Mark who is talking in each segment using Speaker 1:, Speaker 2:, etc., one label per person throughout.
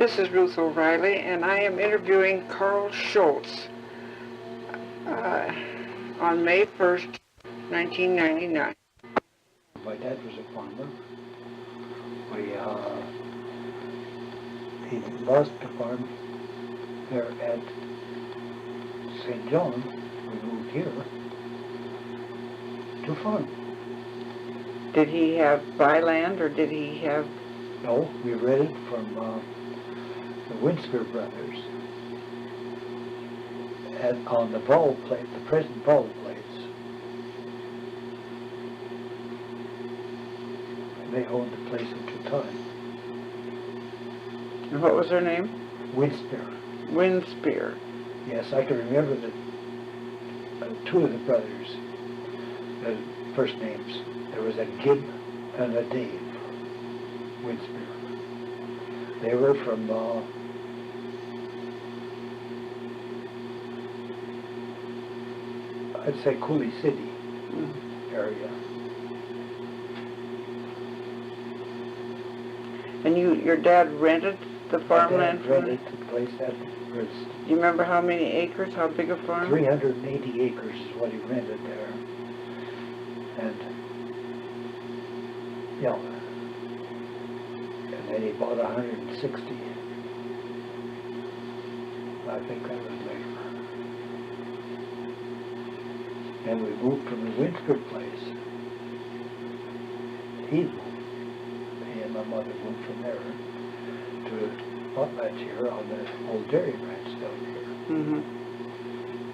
Speaker 1: This is Ruth O'Reilly, and I am interviewing Carl Schultz on May 1st, 1999.
Speaker 2: My dad was a farmer. He lost the farm there at St. John. We moved here to farm.
Speaker 1: Did he have byland, or did he have...
Speaker 2: No, we rented from the Winsker brothers on the ball plate, the present ball plates. And they owned the place at the time.
Speaker 1: And what was their name?
Speaker 2: Winsker.
Speaker 1: Winspear.
Speaker 2: Yes, I can remember that two of the brothers, the first names. There was a Gib and a Dave Winspear. They were from I'd say Cooley City area.
Speaker 1: And your dad rented the farmland?
Speaker 2: My dad rented the place that was...
Speaker 1: Do you remember how many acres, how big a farm?
Speaker 2: 380 acres is what he rented there. And, yeah. And then he bought 160. I think that was later. And we moved from the Winsker place. He and my mother moved from there to Potlatch here on the old dairy ranch down here.
Speaker 1: Mm-hmm.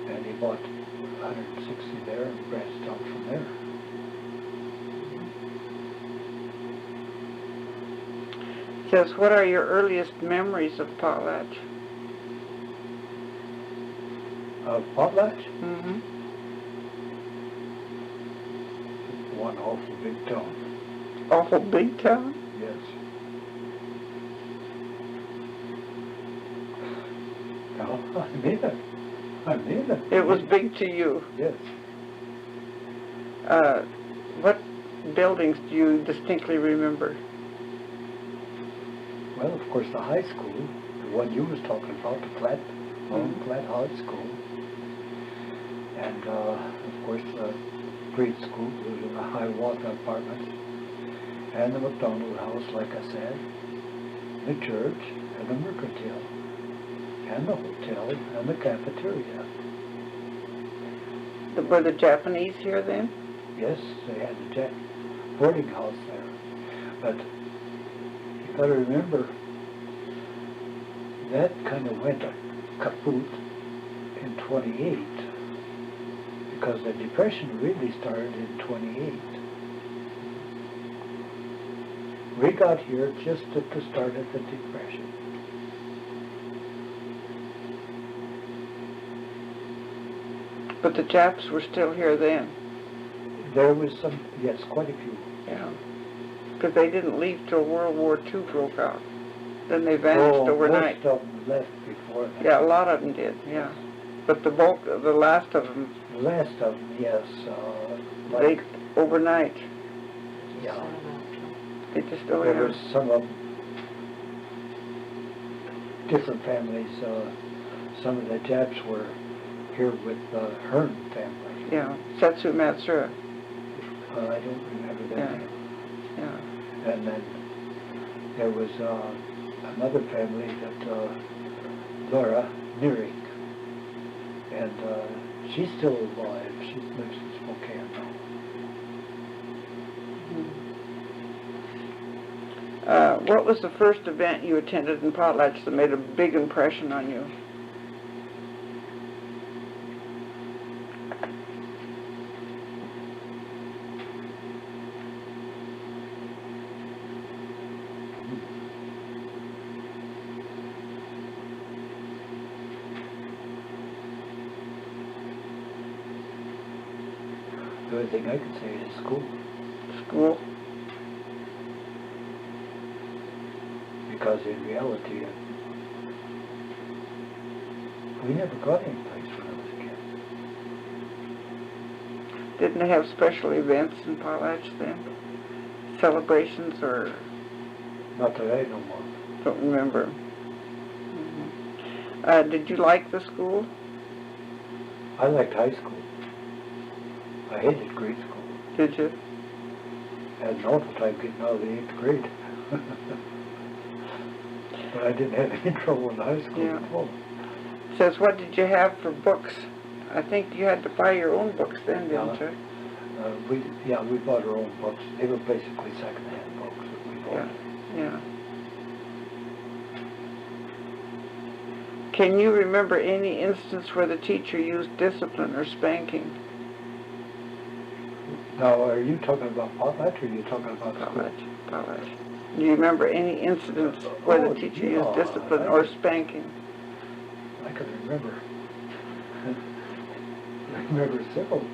Speaker 2: And he bought 160 there and branched out from there.
Speaker 1: Says, what are your earliest memories of Potlatch?
Speaker 2: Of Potlatch?
Speaker 1: Mm-hmm.
Speaker 2: One awful big town.
Speaker 1: Awful big town?
Speaker 2: Yes. No, I mean it. I mean it.
Speaker 1: It was big to you.
Speaker 2: Yes.
Speaker 1: What buildings do you distinctly remember?
Speaker 2: Well, of course, the high school, the one you was talking about, the Platt, Platt High School. And, of course, the grade school was in the Hiawatha apartments. And the McDonald House, like I said. The church, and the mercantile. And the hotel, and the cafeteria.
Speaker 1: Were the Japanese here then?
Speaker 2: Yes, they had the boarding house there. But you got to remember, that kind of went kaput in 28, because the Depression really started in 28. We got here just at the start of the Depression.
Speaker 1: But the Japs were still here then.
Speaker 2: There was some, yes, quite a few.
Speaker 1: Yeah. Because they didn't leave till World War II broke out. Then they vanished overnight.
Speaker 2: Most of them left before that.
Speaker 1: Yeah, a lot of them did, yeah. But the last of them...
Speaker 2: The last of them, yes.
Speaker 1: They, overnight.
Speaker 2: Yeah.
Speaker 1: They just,
Speaker 2: There was some of them, different families. Some of the Japs were here with the Hearn family.
Speaker 1: Yeah, Setsu Matsura.
Speaker 2: I don't remember their name.
Speaker 1: Yeah.
Speaker 2: And then there was another family that Laura Nearing, and she's still alive. She lives in Spokane now.
Speaker 1: What was the first event you attended in Potlatch that made a big impression on you?
Speaker 2: The only thing I could say is school.
Speaker 1: School?
Speaker 2: Because in reality, we never got any place when I was a kid.
Speaker 1: Didn't they have special events in Potlatch then? Celebrations or...
Speaker 2: Not that I know of.
Speaker 1: Don't remember. Did you like the school?
Speaker 2: I liked high school. I hated grade school.
Speaker 1: Did you?
Speaker 2: I had an awful time getting out of the 8th grade. But I didn't have any trouble in high school
Speaker 1: Yeah.
Speaker 2: at all.
Speaker 1: It says, what did you have for books? I think you had to buy your own books then, didn't you?
Speaker 2: We bought our own books. They were basically second-hand books that we bought.
Speaker 1: Yeah. Can you remember any instance where the teacher used discipline or spanking?
Speaker 2: Now, are you talking about potlatch or are you talking about school?
Speaker 1: Potlatch. Do you remember any incidents where the teacher used discipline or spanking?
Speaker 2: I can remember. I remember several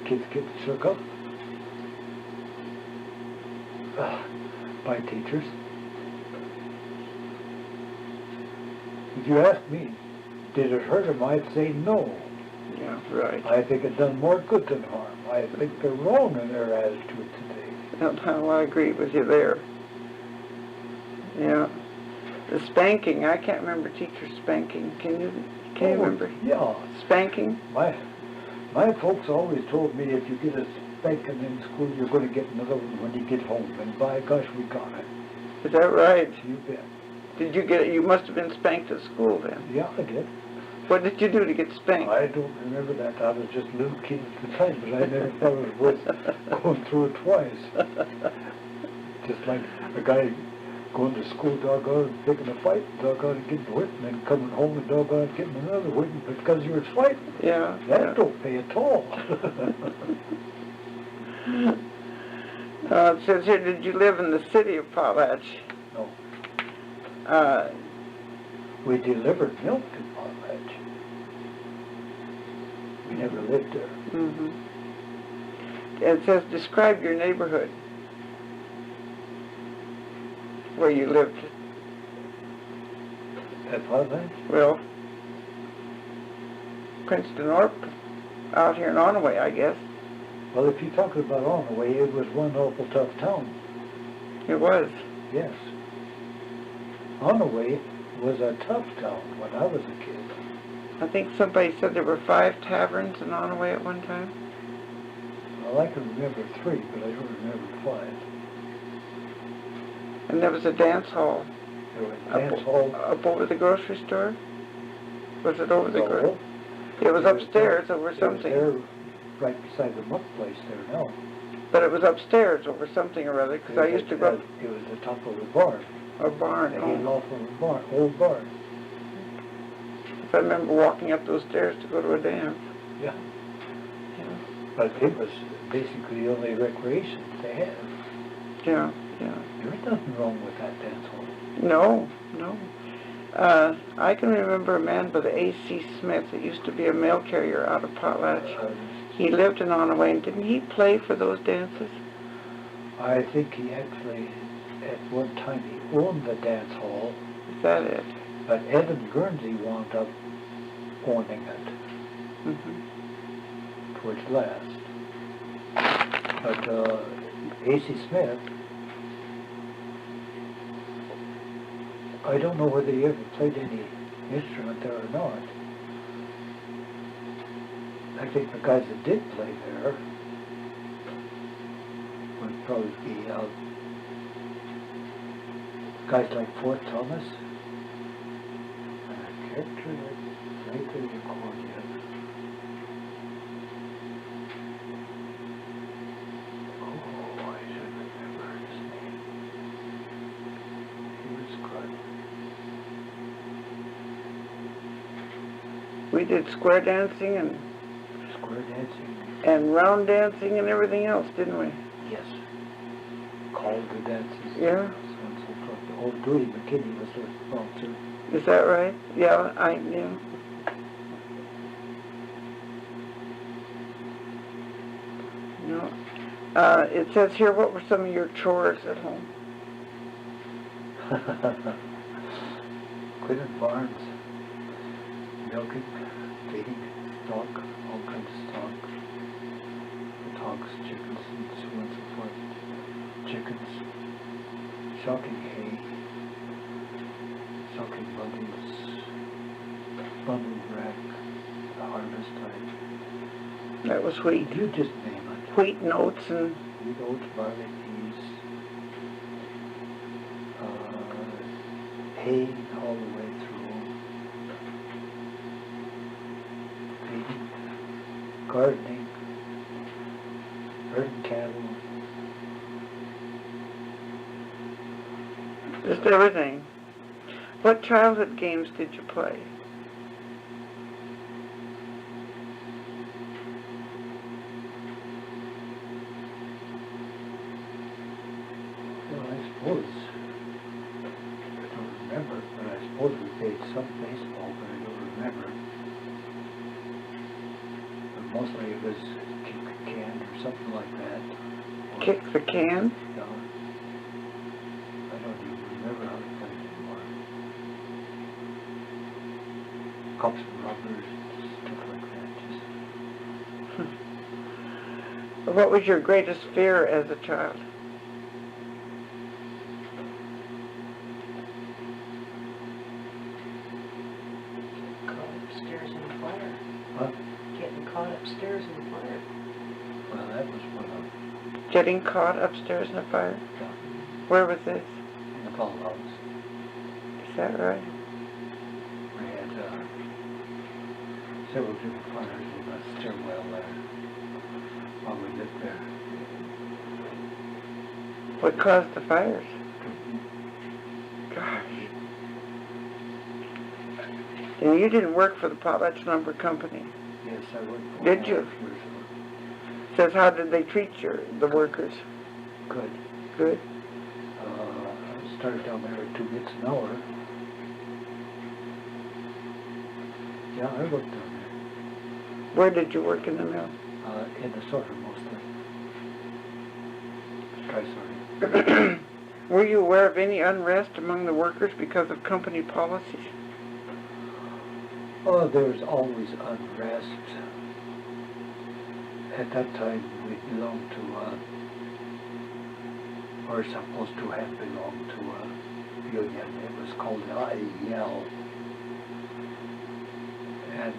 Speaker 2: kids getting shook up by teachers. If you ask me, did it hurt them, I'd say no.
Speaker 1: Yeah, right.
Speaker 2: I think it done more good than harm. I think they're wrong in their attitude today.
Speaker 1: Well, I agree with you there. Yeah. The spanking, I can't remember teachers spanking. Can you remember?
Speaker 2: Yeah.
Speaker 1: Spanking?
Speaker 2: My folks always told me if you get a spanking in school, you're going to get another one when you get home. And by gosh, we got it.
Speaker 1: Is that right?
Speaker 2: You bet.
Speaker 1: Did you get it? You must have been spanked at school then.
Speaker 2: Yeah, I did.
Speaker 1: What did you do to get spanked?
Speaker 2: I don't remember that. I was just a little kid at the time, but I never thought it was worth going through it twice. Just like a guy going to school, doggone, picking a fight, doggone, getting whipped, and then coming home and doggone, getting another whipping because you were fighting.
Speaker 1: Yeah.
Speaker 2: That don't pay at all.
Speaker 1: It says here, did you live in the city of Potlatch?
Speaker 2: No.
Speaker 1: Uh,
Speaker 2: We delivered milk to Potlatch. We never lived there.
Speaker 1: mm-hmm. It says, describe your neighborhood where you lived.
Speaker 2: At Potlatch?
Speaker 1: Well, Princeton or out here in Onaway, I guess.
Speaker 2: Well, if you're talking about Onaway, it was one awful tough town.
Speaker 1: It was.
Speaker 2: Yes. Onaway was a tough town when I was a kid.
Speaker 1: I think somebody said there were 5 taverns in Onaway at one time.
Speaker 2: Well, I can remember 3, but I don't remember 5.
Speaker 1: And there was a dance hall.
Speaker 2: There was a dance hall.
Speaker 1: Up over the grocery store? Was it over the
Speaker 2: No.
Speaker 1: grocery? It was upstairs over something.
Speaker 2: There, right beside the muck place there now.
Speaker 1: But it was upstairs over something or other, because I used to go up
Speaker 2: It was the top of the barn.
Speaker 1: a barn.
Speaker 2: They came off of a barn, old barn.
Speaker 1: If I remember walking up those stairs to go to a dance.
Speaker 2: Yeah.
Speaker 1: Yeah.
Speaker 2: But it was basically the only recreation they had.
Speaker 1: Yeah, yeah.
Speaker 2: There was nothing wrong with that dance hall.
Speaker 1: No, no. I can remember a man by the A.C. Smith that used to be a mail carrier out of Potlatch. He lived in Onaway, and didn't he play for those dances?
Speaker 2: I think he actually, at one time, he owned the dance hall.
Speaker 1: Is that it?
Speaker 2: But Evan Guernsey wound up owning it
Speaker 1: Mm-hmm.
Speaker 2: towards last. But A.C. Smith, I don't know whether he ever played any instrument there or not. I think the guys that did play there would probably be guys like Fort Thomas, and a character that played the accordion. Oh, I should remember his name. He was good.
Speaker 1: We did square dancing and
Speaker 2: Square dancing.
Speaker 1: round dancing and everything else, didn't we?
Speaker 2: Yes. Called the dances.
Speaker 1: Yeah.
Speaker 2: So and so forth. Old Dewey McKinney was there too.
Speaker 1: Is that right? Yeah, I knew. No. It says here, what were some of your chores at home?
Speaker 2: Cleaning barns, milking, feeding stock, all kinds of stock. The hogs, chickens, and so on and so forth. Chickens, shocking hay, shocking buggies, bundle rack, the harvest time.
Speaker 1: That was wheat.
Speaker 2: You just name it.
Speaker 1: Wheat and oats and...
Speaker 2: Wheat, oats, barley, peas, hay all the way through. Feeding, gardening, herding cattle.
Speaker 1: Just everything. What childhood games did you play?
Speaker 2: Well, I suppose, I don't remember, but I suppose we played some baseball, but I don't remember. But mostly it was kick a can or something like that. Or,
Speaker 1: Kick the can?
Speaker 2: yeah. I don't even remember how to play it anymore. Cups and rubbers, stuff like that. Just
Speaker 1: What was your greatest fear as a child?
Speaker 3: Caught upstairs in the fire.
Speaker 2: Huh?
Speaker 3: Getting caught upstairs in the fire.
Speaker 2: Well, that was one of
Speaker 1: Getting caught upstairs in a fire?
Speaker 2: yeah,
Speaker 1: Where was this?
Speaker 2: in the Paul house.
Speaker 1: Is that right?
Speaker 2: We had several different fires in the stairwell there while we lived there.
Speaker 1: What caused the fires? Gosh. And you didn't work for the Potlatch Lumber Company.
Speaker 2: Yes, I worked for
Speaker 1: Did
Speaker 2: 4.5
Speaker 1: you?
Speaker 2: years ago.
Speaker 1: Says, how did they treat the workers?
Speaker 2: Good.
Speaker 1: Good.
Speaker 2: I started down there at 2 bits an hour. Yeah, I worked down there.
Speaker 1: Where did you work in the mill?
Speaker 2: In the sorter mostly. Dry sorting.
Speaker 1: Were you aware of any unrest among the workers because of company policies?
Speaker 2: Oh, there's always unrest. At that time, we belonged to, or supposed to have belonged to a union. It was called the IEL. And,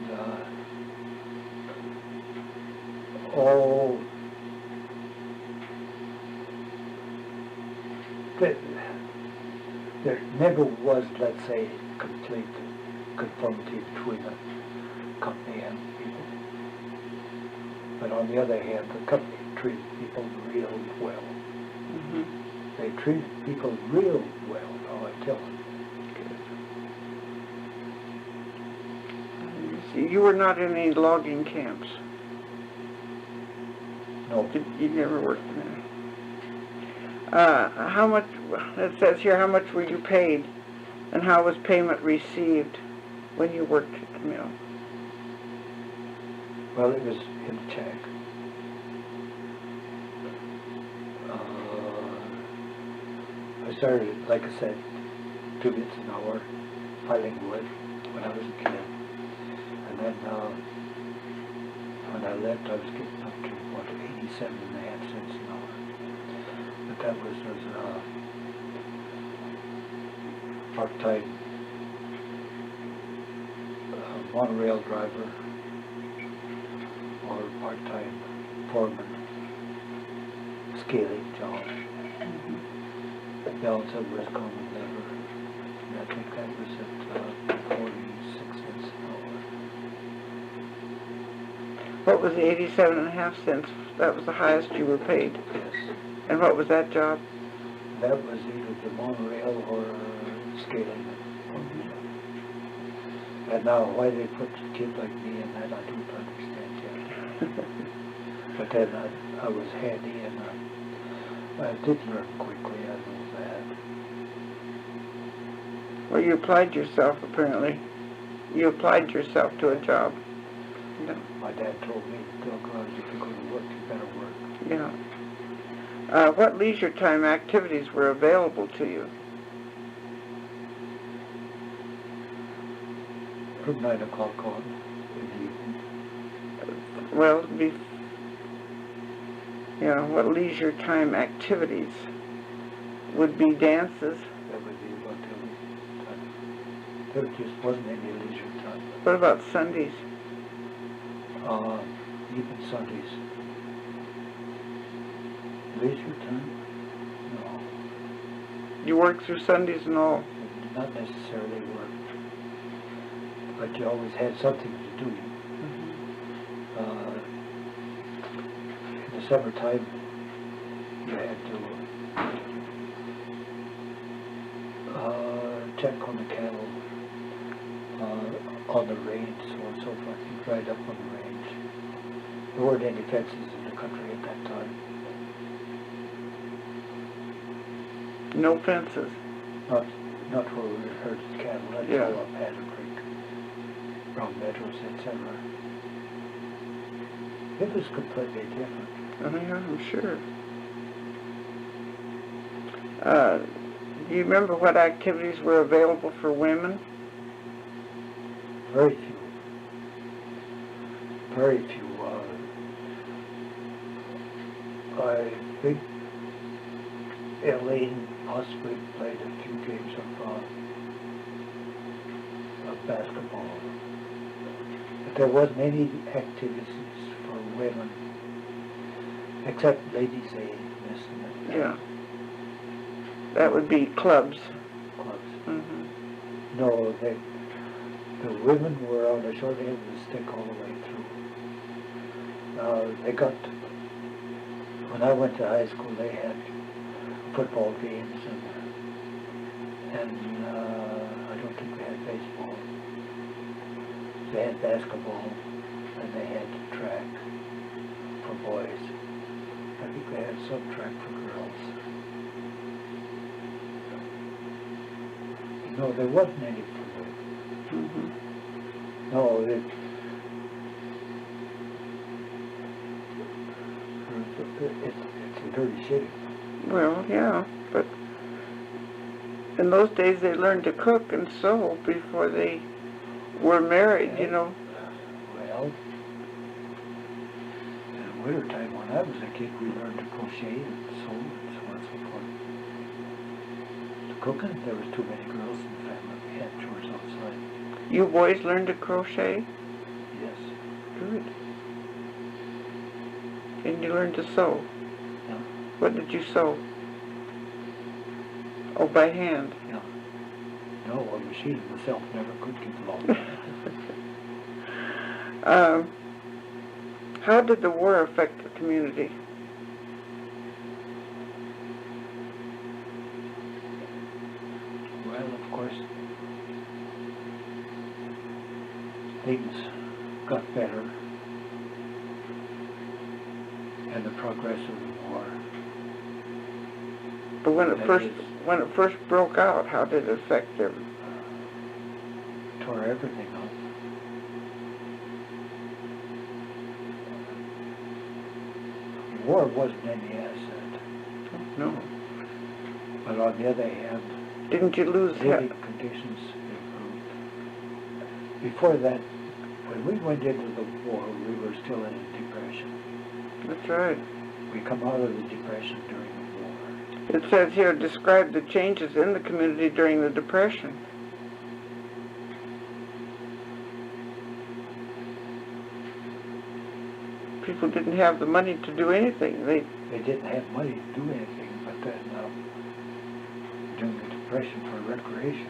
Speaker 2: there never was, let's say, complete conformity between the company and people. But on the other hand, the company treated people real well.
Speaker 1: Mm-hmm.
Speaker 2: They treated people real well, now I tell them.
Speaker 1: You were not in any logging camps.
Speaker 2: No,
Speaker 1: You never worked in there. How much, it says here, how much were you paid and how was payment received when you worked at the mill?
Speaker 2: well, it was in a check. I started, like I said, 2 bits an hour, piling wood when I was a kid. And then when I left, I was getting up to, 87.5 cents an hour. But that was as a part-time monorail driver or part-time foreman scaling job. Balance of was common labor. And I think that was at 46 cents an hour.
Speaker 1: What was the 87.5 cents? That was the highest you were paid.
Speaker 2: Yes.
Speaker 1: And what was that job?
Speaker 2: That was either the monorail or scaling. And now, why they put a kid like me in that, I don't understand yet. But then I was handy and I did learn quickly, I know that.
Speaker 1: Well, you applied yourself, apparently. You applied yourself to a job. No.
Speaker 2: My dad told me, doggone, if you're going to work, you better work.
Speaker 1: Yeah. What leisure time activities were available to you?
Speaker 2: From 9 o'clock on in the evening.
Speaker 1: Well, what leisure time activities would be dances?
Speaker 2: That would be about the only time. There just wasn't any leisure time.
Speaker 1: What about Sundays?
Speaker 2: Even Sundays. Leisure time? No.
Speaker 1: You work through Sundays and all?
Speaker 2: Not necessarily work. But you always had something to do. In the summertime, you had to check on the cattle on the range, so on and so forth. You'd ride up on the range. There weren't any fences in the country at that time.
Speaker 1: No fences?
Speaker 2: Not where we herded cattle. That's
Speaker 1: Yeah.
Speaker 2: all up Hatter Creek, Brown Meadows, etc. It was completely different.
Speaker 1: Oh, yeah, I'm sure. Do you remember what activities were available for women?
Speaker 2: Very few. Very few. I think Elaine possibly played a few games of basketball. But there wasn't any activities for women, except ladies' aid, this and that.
Speaker 1: Yeah. That would be clubs.
Speaker 2: Clubs.
Speaker 1: Mm-hmm.
Speaker 2: No, the women were on the short end of the stick all the way through. When I went to high school, they had football games, and I don't think they had baseball. They had basketball, and they had track for boys. I think they had some track for girls. No, there wasn't any for women.
Speaker 1: Mm-hmm.
Speaker 2: No, it's a dirty city.
Speaker 1: Well, yeah, but in those days they learned to cook and sew before they were married, you know.
Speaker 2: Well, in the wintertime when I was a kid, we learned to crochet and sew and so on and so forth. The cooking, there was too many girls in the family. We had chores outside.
Speaker 1: You boys learned to crochet?
Speaker 2: Yes.
Speaker 1: Good. And you learned to sew?
Speaker 2: Yeah.
Speaker 1: What did you sew? Oh, by hand?
Speaker 2: Yeah. No, a machine myself never could get along.
Speaker 1: How did the war affect the community?
Speaker 2: Well, of course, things got better, and the progress of the war.
Speaker 1: But when
Speaker 2: That
Speaker 1: it first broke out, how did it affect them?
Speaker 2: Tore everything up. The war wasn't any asset,
Speaker 1: No.
Speaker 2: but on the other hand,
Speaker 1: Didn't you lose
Speaker 2: living conditions improved. Before that, when we went into the war, we were still in a depression.
Speaker 1: That's right.
Speaker 2: We come out of the depression during the war.
Speaker 1: It says here, describe the changes in the community during the Depression. People didn't have the money to do anything.
Speaker 2: They didn't have money to do anything, but then during the depression for recreation,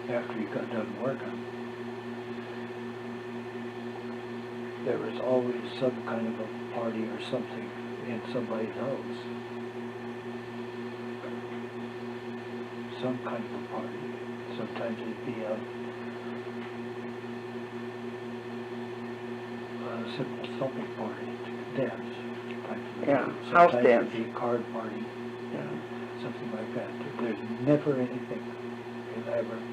Speaker 2: after you got done working, there was always some kind of a party or something in somebody's house. Some kind of a party. Sometimes it'd be a simple something party, dance.
Speaker 1: Yeah, house
Speaker 2: Sometimes
Speaker 1: dance.
Speaker 2: it'd be a card party,
Speaker 1: Yeah.
Speaker 2: something like that. There's never anything elaborate.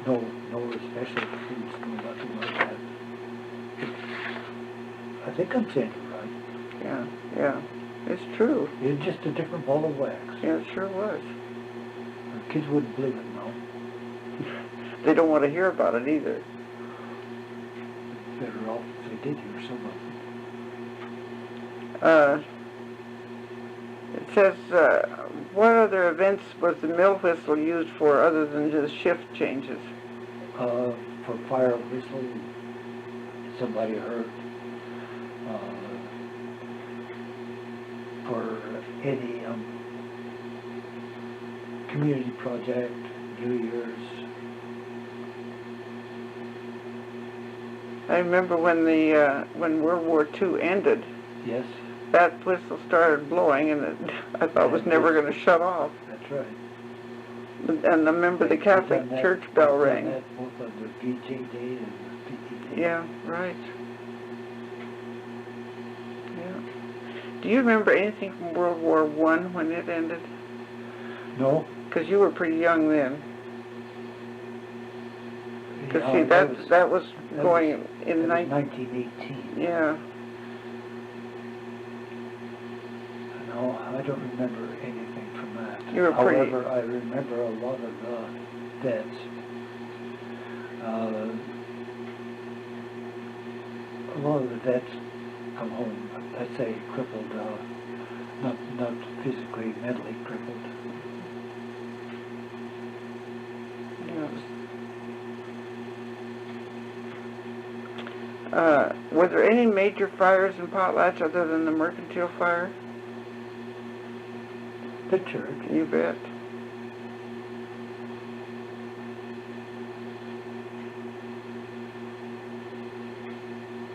Speaker 2: No special foods, no nothing like that. I think I'm saying it right.
Speaker 1: Yeah, yeah. It's true.
Speaker 2: It's just a different ball of wax.
Speaker 1: Yeah, it sure was.
Speaker 2: The kids wouldn't believe it now.
Speaker 1: They don't want to hear about it either.
Speaker 2: Better off if they did hear some of it.
Speaker 1: It says, what other events was the mill whistle used for other than just shift changes?
Speaker 2: For fire whistle, somebody heard. For any community project, New Year's.
Speaker 1: I remember when when World War II ended,
Speaker 2: Yes,
Speaker 1: that whistle started blowing, and I thought it was never going to shut off.
Speaker 2: that's right.
Speaker 1: And I remember the
Speaker 2: They've
Speaker 1: Catholic
Speaker 2: done that-
Speaker 1: church bell
Speaker 2: they've done
Speaker 1: rang.
Speaker 2: that both on the VJ Day and the PT Day.
Speaker 1: Yeah, right. Yeah. Do you remember anything from World War I when it ended?
Speaker 2: No.
Speaker 1: Because you were pretty young then. Because
Speaker 2: Yeah,
Speaker 1: see, that was
Speaker 2: that
Speaker 1: going
Speaker 2: was-
Speaker 1: in
Speaker 2: that was
Speaker 1: 19...
Speaker 2: 1918.
Speaker 1: Yeah.
Speaker 2: No, I don't remember anything from that.
Speaker 1: You were pretty...
Speaker 2: However, I remember a lot of deaths. A lot of the vets come home, let's say, crippled, not physically, mentally crippled.
Speaker 1: Yeah. Were there any major fires in Potlatch other than the Mercantile fire?
Speaker 2: The church.
Speaker 1: You bet.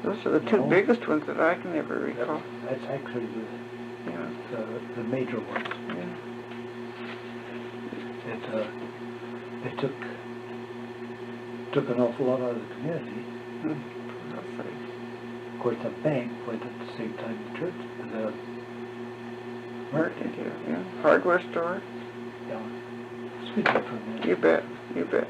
Speaker 1: Those are the two
Speaker 2: No.
Speaker 1: biggest ones that I can ever recall.
Speaker 2: That's actually
Speaker 1: Yeah.
Speaker 2: the major ones.
Speaker 1: Yeah.
Speaker 2: It took an awful lot out of the community.
Speaker 1: I'll say.
Speaker 2: Of course, the bank went at the same time the church, the
Speaker 1: Mercantile, yeah. Hardware store.
Speaker 2: yeah. Speak up for a minute.
Speaker 1: You bet. You bet.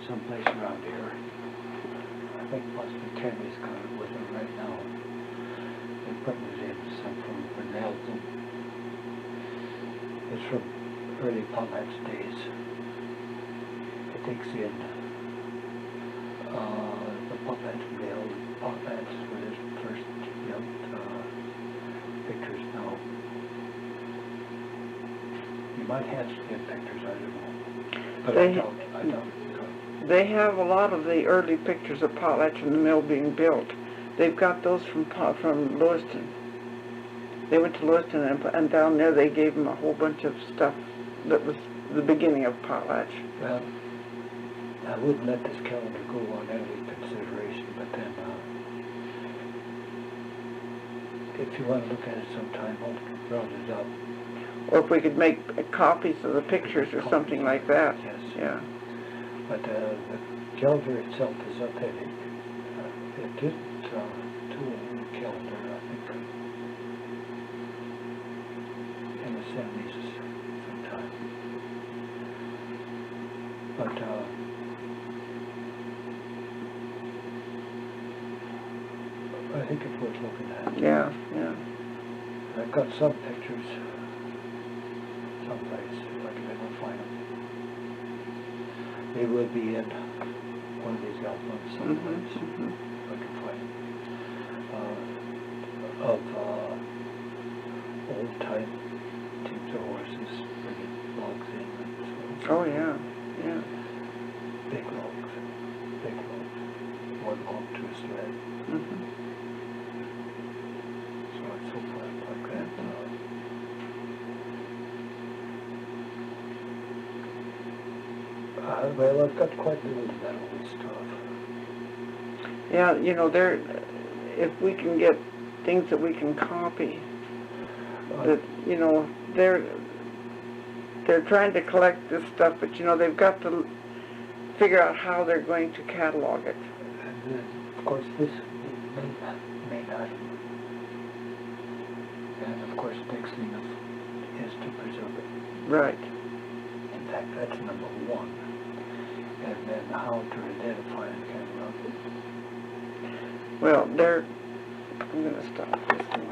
Speaker 2: Someplace around here. I think possibly Tammy's got it with her right now. They're putting it in some from Nelson. It's from early Potlatch days. It takes in the Potlatch Mill, Potlatch with his first young pictures now. You might have some good pictures, I don't know. But I don't.
Speaker 1: They have a lot of the early pictures of Potlatch and the mill being built. They've got those from Lewiston. They went to Lewiston, and down there they gave them a whole bunch of stuff that was the beginning of potlatch.
Speaker 2: Well, I wouldn't let this calendar go on any consideration, but then, if you want to look at it sometime, I'll round it up.
Speaker 1: Or if we could make copies of the pictures or something like that.
Speaker 2: Yes.
Speaker 1: Yeah.
Speaker 2: But the calendar itself is authentic. It didn't do a new calendar, I think, in the 70s sometime. But I think it's worth looking at.
Speaker 1: Yeah, yeah.
Speaker 2: I've got some pictures someplace, if I can ever find them. They will be in one of these albums someplace, if I can find them. Of old-time teams of horses bringing logs in. And so
Speaker 1: Oh, yeah, yeah.
Speaker 2: big logs, one log to a sled. So and so forth, like that. Well, I've got quite a little of that old stuff.
Speaker 1: Yeah, you know, if we can get things that we can copy, that, you know, they're trying to collect this stuff, but, you know, they've got to figure out how they're going to catalog it.
Speaker 2: And then, of course, this may not. And, of course, the next thing is to preserve it.
Speaker 1: Right.
Speaker 2: In fact, that's number one. And then how to identify and catalog it.
Speaker 1: Well, I'm going to stop this.